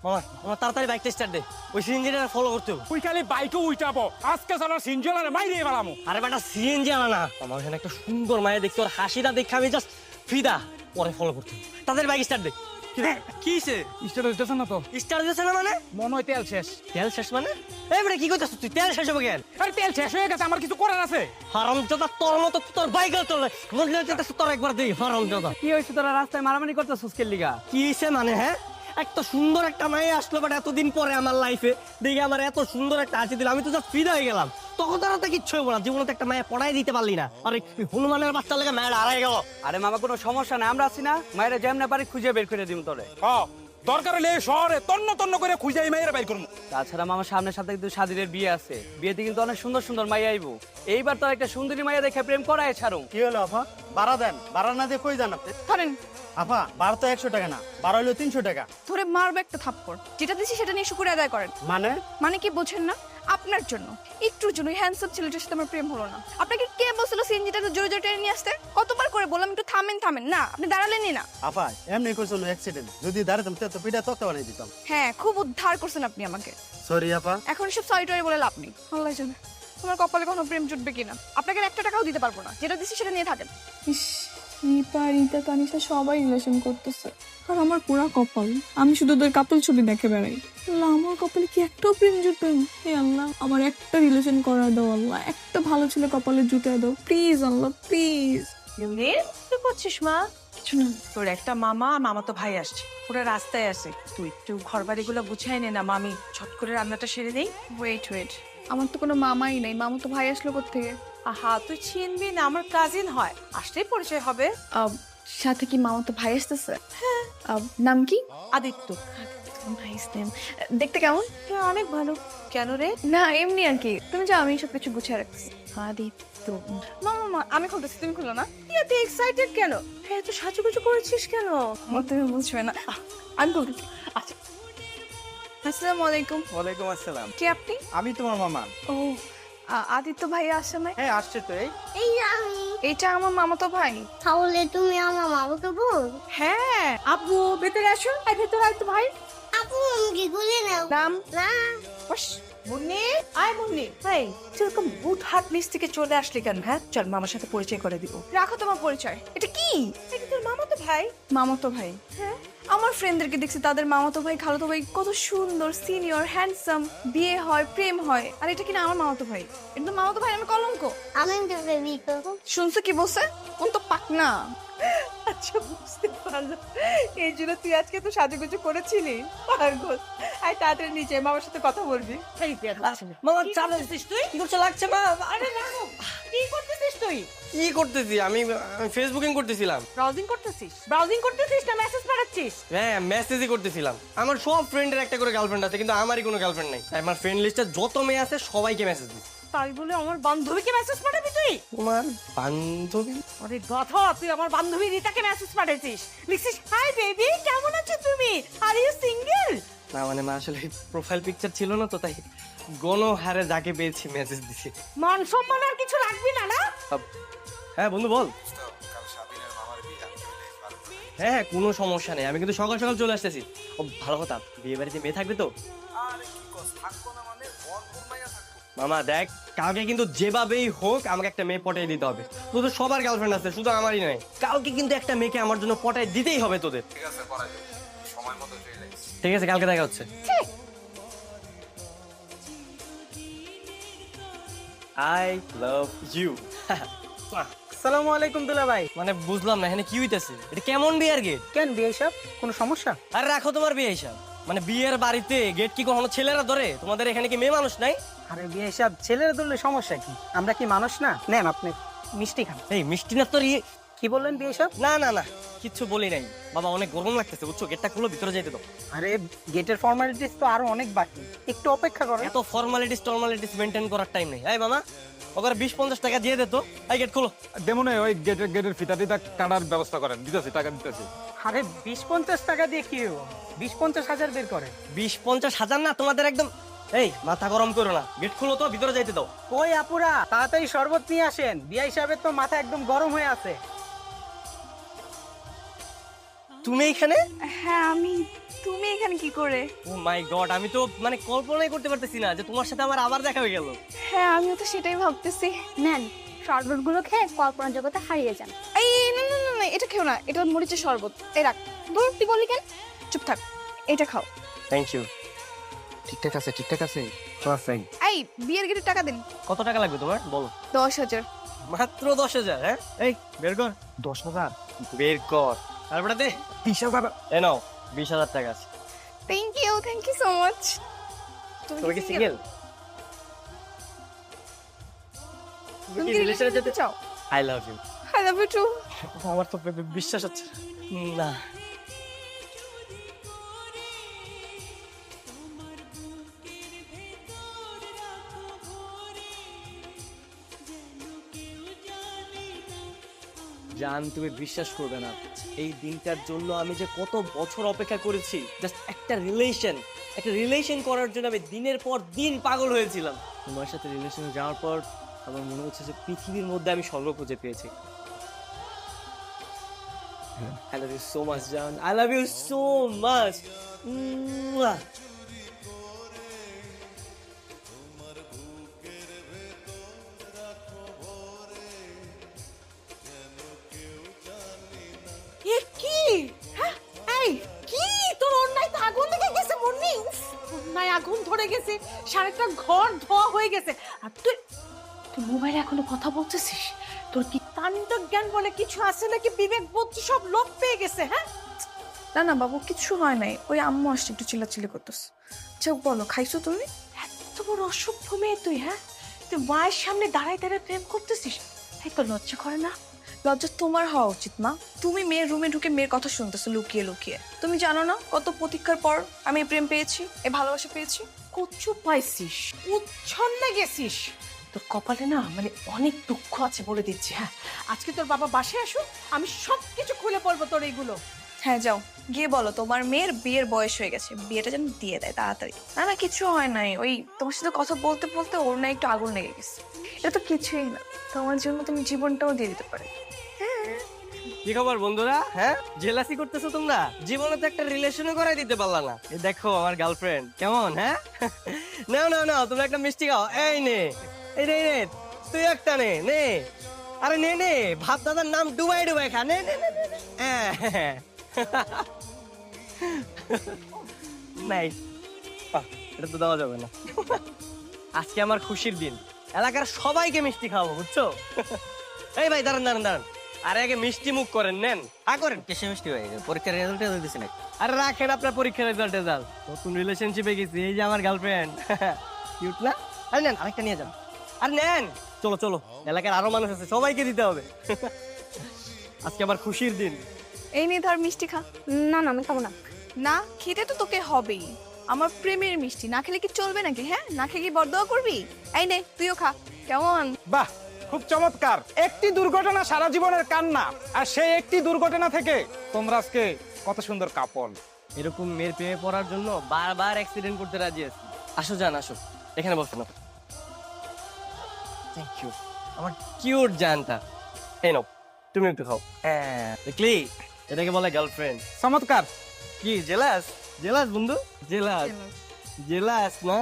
মামা আমার তাড়াতাড়ি বাইকটা স্টার্ট দে, ওই সিএনজিটা ফলো করতে হবে। তুই খালি বাইকে উইটাবো, আজকে সালা সিনজলারে মাইরে বেলামু। আরে বেটা সিএনজি আনা না, আমার এখানে একটা সুন্দর মায়া দেখতে, ওর হাসিটা দেখে আমি জাস্ট ফিদা, পরে ফলো করতে হবে। তাদের বাইক স্টার্ট দে। কিসে স্টার্ট হইতেছে না তো? স্টার্ট দিতেছে না মানে? মনে হয় তেল শেষ। তেল শেষ মানে? এই বেটা কি করতেছিস তুই? তেল শেষ হবে কেন? আরে তেল শেষ হয়ে গেছে, আমার কিছু করার আছে। হারামজাদা তোর মতো তোর বাইক চলে মনে হচ্ছে তোর একবার দেই। হারামজাদা কি হয়েছে, তোরা রাস্তায় মারামারি করতেছিস কে লিগা? কি হইছে মানে? হ্যাঁ, একটা সুন্দর একটা মায়া আসলো বাট এতদিন পরে আমার লাইফে দেখি আমার এত সুন্দর একটা হাসি দিল, আমি তো জাস্ট ফিদা হয়ে গেলাম। তখন তারা তো কিচ্ছু হইব না, জীবনে তো একটা মায়া পড়াই দিতে পারলি না। আরে হনুমানের বাচ্চা লেগে মায়ের হারাই গেল। আরে মামা কোনো সমস্যা নাই, আমরা আছি না, মায়েরা যেমন পারি খুঁজে বের করে দিম তোরে। দরকার হলে এই শহরে তন্ন তন্ন করে খুঁজে মাইরা বাইর করবো। তাছাড়া মামার সামনের সাথে কিন্তু স্বাধীনের বিয়ে আছে, বিয়েতে কিন্তু অনেক সুন্দর সুন্দর মাইয়া আইবো। এইবার তো একটা সুন্দরী মাইয়া দেখে প্রেম করায় ছাড়ো। কি হলো আপা? ভাড়া দেন, ভাড়া না দিয়ে কই যান আপনি? ধরেন আপা ভাড়া তো 100 টাকা না, ভাড়া হলো 300 টাকা। ধরে মারবে একটা থাপ্পড়, যেটা দিছি সেটা নিয়ে শুকুরে আদায় করেন। মানে মানে কি বোঝেন না? আপনার জন্য, একটুর জন্য হ্যান্ডসাম ছেলেটার সাথে আমার প্রেম হলো না। আপনাকে কে বলছিল সিএনজিটাকে জোরে জোরে টেনে নিয়ে আসতে? কতবার করে বললাম একটু থামেন থামেন, না আপনি দাঁড়ালেনই না। আপা এমনি কইছিল অ্যাক্সিডেন্ট, যদি দাঁড়াতাম তো পিঠা তক্তা বানিয়ে দিতাম। হ্যাঁ, খুব উদ্ধার করছেন আপনি আমাকে। সরি আপা। এখন সব সরি টরি বলে লাভ নেই, আল্লাহ জানে তোমার কপালে কোনো প্রেম জুটবে কিনা। আপনাকে 1 টাকাও দিতে পারবো না, যেটা দিছি সেটা নিয়ে থাকেন। ইস, রিপা রিতা তানিশা সবাই রিলেশন করতেছে, আর আমার পুরা কপাল, আমি শুধু ওদের কাপল ছবি দেখে বেড়াই। আল্লাহ, আমার কপালে কি একটাও প্রেম জুটবে না? হে আল্লাহ, আমার একটা রিলেশন করা দাও আল্লাহ, একটা ভালো ছেলে কপালে জুটে দাও প্লিজ আল্লাহ প্লিজ। কি করছিস মা? কিছু না। তোর একটা মামা আর মামা তো ভাই আসছে, ওরা রাস্তায় আছে। তুই একটু ঘর বাড়িগুলো গুছাই নে না, মামি ছট করে রান্নাটা সেরে নেই। ওয়েট ওয়েট, আমার তো কোনো মামাই নেই, মামা তো ভাই আসলো কোত্থেকে? আহা, তুই চিনবি না, আমার কাজিন হয়, আসলেই পরিচয় হবে। সাথে কি মামা তো ভাই আসতেছে? হ্যাঁ। নাম কি? আদিত্য। Nice name. দেখতে কেমন? হ্যাঁ, অনেক ভালো। কেন রে? না এমনি আর কি, তুমি যাও, আমি সব কিছু গুছিয়ে রাখছি। আদিত্য। মামা আমি খুলতেছি, তুমি খুলো না। এত এক্সাইটেড কেন? হ্যাঁ, তুই সাজুগুজু করেছিস কেন? তুমি বুঝবে না, আমি খুলতেছি। আচ্ছা। আসসালামু আলাইকুম। ওয়ালাইকুম আসসালাম। কে আপনি? আমি তোমার মামা। ও, আদিত্য ভাই আসে নাই? হ্যাঁ আসছে তো। এই আমি। এইটা আমার মামাতো ভাই। তাহলে তুমি আমার মামাকে বল। হ্যাঁ, আব্বু ভেতরে আসো। আয় ভেতরে আয় তো ভাই। আপু আমাকে গুলে নাও। নাম? না। বস। মুন্নি, আয় মুন্নি। ভাই, তুই এরকম বুট হাট নিচ থেকে চলে আসলি কেন? হ্যাঁ, চল মামার সাথে পরিচয় করে দিব। রাখো তোমার পরিচয়। এটা কি? এটা তোর মামা তো ভাই। মামাতো ভাই? হ্যাঁ, আমার ফ্রেন্ডদেরকে দেখছি তাদের মামাতো ভাই খালাতো ভাই কত সুন্দর, সিনিয়র, হ্যান্ডসাম, বিয়ে হয়, প্রেম হয়, আর এটা কিনা আমার মামাতো ভাই। এটা তো মামাতো ভাই, আমি কলঙ্ক। আমি তো বেবি করব। শুনছো কি বলছে? কোন তো পাকনা। আচ্ছা, বুঝতে পারলো। এই জন্য তুই আজকে তো সাজুগুজু করেছিলি। পাগল। আয় তাড়াতাড়ি নিচে মামার সাথে কথা বলবি। মামা চাপ দিছিস তুই? কি করছ লাগছে মা? আরে রাখো, কি করতেছিস তুই? কি করতেছি আমি? ফেসবুকিং করতেছিলাম। ব্রাউজিং করতেছিস? ব্রাউজিং করতেছিস না মেসেজ পাঠাচ্ছিস? হ্যাঁ, মেসেজই করতেছিলাম। আমার সব ফ্রেন্ডের একটা করে গার্লফ্রেন্ড আছে, কিন্তু আমারই কোনো গার্লফ্রেন্ড নাই। তাই আমার ফ্রেন্ড লিস্টে যত মেয়ে আছে সবাইকে মেসেজ দিই। তাই বলে আমার বান্ধবীকে মেসেজ পাঠাবি তুই? তোমার বান্ধবী? আরে গাধা, তুই আমার বান্ধবী রিতাকে মেসেজ পাঠাইছিস। লিখছিস, হাই বেবি, কেমন আছো তুমি? Are you single? না মানে মা, আসলে প্রোফাইল পিকচার ছিল না তো, তাই গণহারে যাকে পেয়েছি মেসেজ দিছি। মান সম্মান আর কিছু লাগবে না না? হ্যাঁ বন্ধু বল। হ্যাঁ, কোনো সমস্যা নেই, আমি কিন্তু সকাল সকাল চলে আসতেছি। ও ভালো কথা, বিয়ে বাড়িতে মেয়ে থাকবে তো? মামা দেখ, কালকে কিন্তু যেভাবেই হোক আমাকে একটা মেয়ে পটাই দিতে হবে। তোদের সবার গার্লফ্রেন্ড আছে, শুধু আমারই নয়। কালকে কিন্তু একটা মেয়েকে আমার জন্য পটাই দিতেই হবে তোদের। ঠিক আছে, কালকে দেখা হচ্ছে। I love you. আসসালামু আলাইকুম দুলা ভাই। মানে বুঝলাম না, এখানে কি হইতেছে? এটা কেমন বিয়ের গেট? কেন বিয়ে সব কোনো সমস্যা? আর রাখো তোমার বিয়ে হিসাব। মানে বিয়ের বাড়িতে গেট কি কখনো ছেলেরা ধরে? তোমাদের এখানে কি মেয়ে মানুষ নাই? আরে বিয়ে সব ছেলেরা ধরলে সমস্যা কি? আমরা কি মানুষ না? নেন আপনি মিষ্টি খান। এই মিষ্টি না তোর কি বললেন বিয়ে সব? না না না, কিচ্ছু বলি নাই বাবা, অনেক গরম লাগতেছে বুঝছো, গেটটা খুলে ভিতরে যাইতে দাও। আরে গেটের ফর্মালিটিস তো আরো অনেক বাকি, একটু অপেক্ষা করেন। এত ফর্মালিটিস মেনটেন করার টাইম নেই। এই মামা, ওকে 20-50 টাকা দিয়ে দে তো। এই গেট খুলো। দেমনে ওই গেটের ফিতা টিতা কাটার ব্যবস্থা করেন, দিতেছি, টাকা দিতেছি। আরে 20-50 টাকা দিয়ে কি হবো? 20-50 হাজার বের করে। 20-50 হাজার না তোমাদের একদম। এই মাথা গরম করো না, গেট খুলো তো, ভিতরে যাইতে দাও। ওই আপুরা তাড়াতাড়ি শরবত নিয়ে আসেন, বিয়ে হিসাবে তো মাথা একদম গরম হয়ে আছে। তুমি এখানে? হ্যাঁ আমি। তুমি এখানে কি করে? ও মাই গড, আমি তো মানে কল্পনাই করতে পারতেছি না যে তোমার সাথে আমার আবার দেখা হয়ে গেল। হ্যাঁ আমিও তো সেটাই ভাবতেছি। নেন শরবতগুলো খেয়ে কল্পনা জগতে হারিয়ে যান। এই না না না না, এটা খেও না, এটা মরিচের শরবত। এই রাখ। ধর, তুই বলি কেন? চুপ থাক, এটা খাও। Thank you. ঠিকঠাক আছে পারফেক্ট। এই বিয়ের গেটের টাকা দিন। কত টাকা লাগবে তোমার বলো? 10,000। মাত্র 10,000? হ্যাঁ, এই বের কর। 10,000 বের কর। তারপরে দে। 20,000 এ নাও 20,000 টাকা আছে। Thank you so much. তুমি কি সিঙ্গেল? তুমি কি রিলেশনে যেতে চাও? I love you. I love you too. আমার তো বিশ্বাস হচ্ছে না। জান, তুমি বিশ্বাস করবে না, এই দিনটার জন্য আমি যে কত বছর অপেক্ষা করেছি। জাস্ট একটা রিলেশন করার জন্য আমি দিনের পর দিন পাগল হয়েছিলাম। তোমার সাথে রিলেশনে যাওয়ার পর আমার মনে হচ্ছে যে পৃথিবীর মধ্যে আমি স্বর্গ খুঁজে পেয়েছি। I love you so much, John. I love you so much. Mwah. এ কি? হ্যাঁ? এই কি তোর অন্যায় তো আগুন লেগে গেছে মুন্নি। উফ, অন্যায় আগুন ধরে গেছে, সারাটা ঘর ধোয়া হয়ে গেছে। আর তুই তুই মোবাইলে এখনো কথা বলতেছিস? তোর কি কাণ্ড জ্ঞান বলে কিছু আছে নাকি? বিবেক বোধ সব লোপ পেয়ে গেছে? হ্যাঁ না না বাবু, কিছু হয় নাই, ওই আম্মু আসছে একটু চিল্লাচিল্লি করতেছে। চোখ বলো, খাইছো তুমি? এত বড় অসভ্য মেয়ে তুই। হ্যাঁ, তুই মায়ের সামনে দাঁড়ায় দাঁড়ায় প্রেম করতেছিস? এই তো লজ্জা করে না? লজ্জা তোমার হওয়া উচিত মা। তুমি মেয়ের রুমে ঢুকে মেয়ের কথা শুনতেছো লুকিয়ে লুকিয়ে। তুমি জানো না কত প্রতীক্ষার পর আমি এই প্রেম পেয়েছি, এই ভালোবাসা পেয়েছি। কচু পাইছিস, উচ্ছন্নে গেছিস। তোর কপালে না মানে অনেক দুঃখ আছে বলে দিচ্ছি। হ্যাঁ, আজকে তোর বাবা বাসায় আসুক, আমি সব কিছু খুলে পড়বো তোর এইগুলো। হ্যাঁ যাও, গিয়ে বলো তোমার মেয়ের বিয়ের বয়স হয়ে গেছে, বিয়েটা যেন দিয়ে দেয় তাড়াতাড়ি। না না কিছু হয় নাই, ওই তোমার সাথে কথা বলতে বলতে ওর না একটু আগুন লেগে গেছে। এটা তো কিছুই না, তোমার জন্য তুমি জীবনটাও দিয়ে দিতে পারে। কি খবর বন্ধুরা? হ্যাঁ, জেলাসি করতেছো তোমরা? জীবনে তো একটা রিলেশনও করাই দিতে পারলা না। এই দেখো আমার গার্লফ্রেন্ড কেমন। হ্যাঁ, নাও নাও নাও, তোমরা একটা মিষ্টি খাও। এই নে, এই নে নে, তুই একটা নে নে। আরে নে নে, ভাব দাদার নাম ডুবাই ডুবাই খা। নে নে নে নে, নে। হ্যাঁ। নাই, এটা তো দেওয়া যাবে না। আজকে আমার খুশির দিন, এলাকার সবাইকে মিষ্টি খাওয়াবো, বুঝছো? এই ভাই দাঁড়ান দাঁড়ান দাঁড়ান, আরে আগে মিষ্টি মুখ করেন, নেন। করেন। কিসে মিষ্টি হয়ে গেছে? পরীক্ষার রেজাল্ট দিছে নাকি? আরে রাখেন আপনার পরীক্ষার রেজাল্ট। নতুন রিলেশনশিপে গেছি, এই যে আমার গার্লফ্রেন্ড। কিউট না? আরে নেন, আরেকটা নিয়ে যান। আর নেন, চলো চলো, এলাকার আরো মানুষ আছে, সবাইকে দিতে হবে। আজকে আমার খুশির দিন। এই নিয়ে ধর মিষ্টি খা। না না আমি খাবো না। না খেতে তো তোকে হবেই, আমার প্রেমের মিষ্টি। না খেলে কি চলবে নাকি? হ্যাঁ, না খেয়ে কি বরদোয়া করবি? এই নে তুইও খা। কেমন? বাহ, খুব চমৎকার। একটি দুর্ঘটনা সারা জীবনের কান্না, আর সেই একটি দুর্ঘটনা থেকে তোমরা আজকে কত সুন্দর কাপল। এরকম মেয়ের প্রেমে পড়ার জন্য বারবার অ্যাক্সিডেন্ট করতে রাজি আছি। আসো জান, আসো, এখানে বসো না। থ্যাংক ইউ আমার কিউট জানটা। এই নাও, তুমি একটু খাও। হ্যাঁ, দেখলি, এটাকে বলে গার্লফ্রেন্ড। চমৎকার। কি জেলাস? জেলাস বন্ধু? জেলাস? জেলাস না?